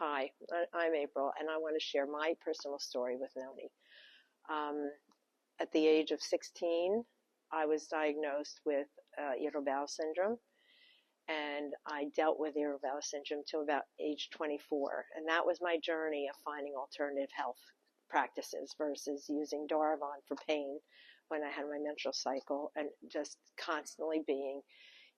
Hi, I'm April, and I want to share my personal story with NONI. At the age of 16, I was diagnosed with irritable bowel syndrome, and I dealt with irritable bowel syndrome till about age 24. And that was my journey of finding alternative health practices versus using Darvon for pain when I had my menstrual cycle, and just constantly being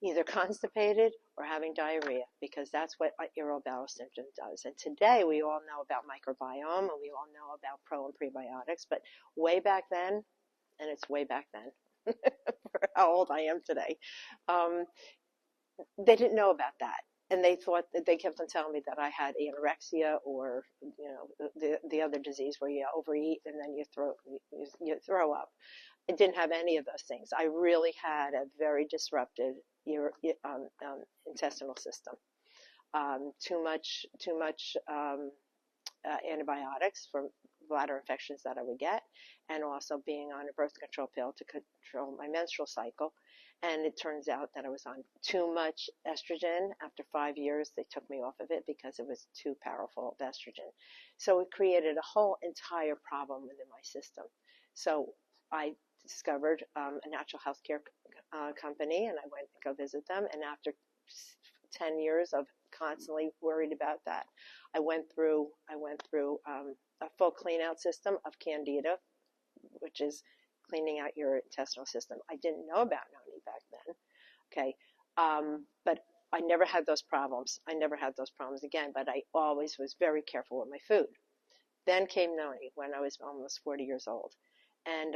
either constipated or having diarrhea, because that's what irritable bowel syndrome does. And today we all know about microbiome, and we all know about pro and prebiotics, but way back then, and it's way back then, for how old I am today, um, they didn't know about that. And they thought that they kept on telling me that I had anorexia, or the other disease where you overeat and then you throw up. I didn't have any of those things. I really had a very disrupted intestinal system. Too much antibiotics for bladder infections that I would get, and also being on a birth control pill to control my menstrual cycle. And it turns out that I was on too much estrogen. After 5 years, they took me off of it because it was too powerful of estrogen. So it created a whole entire problem within my system. So I discovered a natural health care company, and I went to go visit them. And after 10 years of constantly worried about that, I went through a full clean out system of Candida, which is cleaning out your intestinal system. I didn't know about NONI back then. Okay. But I never had those problems. I never had those problems again, but I always was very careful with my food. Then came NONI when I was almost 40 years old. And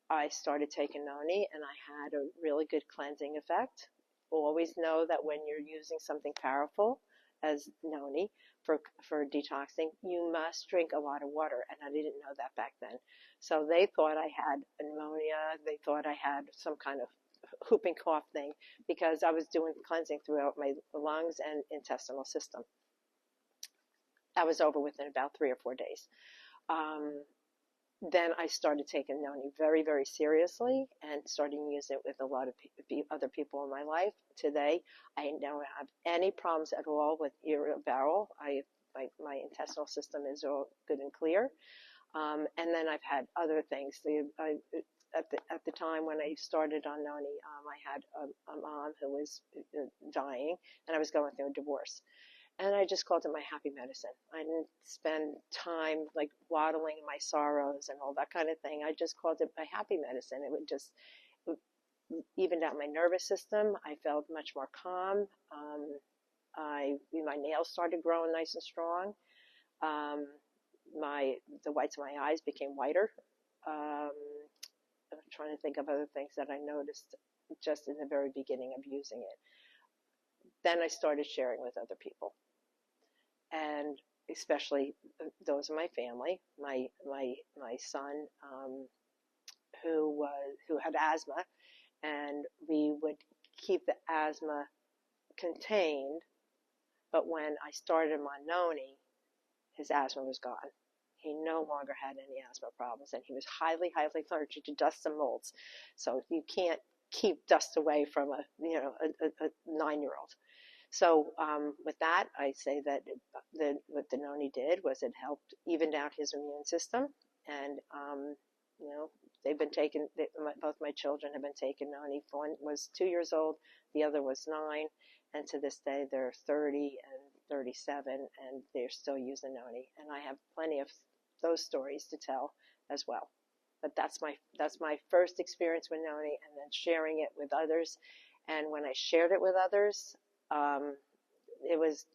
I started taking NONI, and I had a really good cleansing effect. Always know that when you're using something powerful as NONI for detoxing, you must drink a lot of water, and I didn't know that back then. So they thought I had pneumonia. They thought I had some kind of whooping cough thing, because I was doing cleansing throughout my lungs and intestinal system. I was over within about 3 or 4 days. Then I started taking NONI very, very seriously, and starting to use it with a lot of other people in my life. Today, I don't have any problems at all with irritable bowel. My intestinal system is all good and clear. And then I've had other things. At the time when I started on NONI, I had a mom who was dying, and I was going through a divorce. And I just called it my happy medicine. I didn't spend time like waddling in my sorrows and all that kind of thing. I just called it my happy medicine. It would just evened out my nervous system. I felt much more calm. My nails started growing nice and strong. The whites of my eyes became whiter. I'm trying to think of other things that I noticed just in the very beginning of using it. Then I started sharing with other people, and especially those in my family. My son, who had asthma, and we would keep the asthma contained. But when I started him on NONI, his asthma was gone. He no longer had any asthma problems, and he was highly, highly allergic to dust and molds. So you can't keep dust away from a 9-year-old. So with that, I say that what the NONI did was it helped even out his immune system. And they've been taking, both my children have been taking NONI. One was 2 years old, the other was 9, and to this day they're 30 and 37, and they're still using NONI. And I have plenty of those stories to tell as well. But that's my first experience with NONI, and then sharing it with others. And when I shared it with others, it was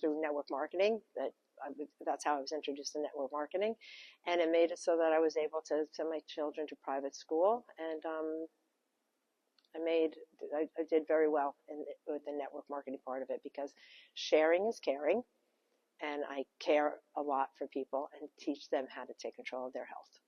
through network marketing. That's how I was introduced to network marketing, and it made it so that I was able to send my children to private school, and I did very well with the network marketing part of it, because sharing is caring, and I care a lot for people and teach them how to take control of their health.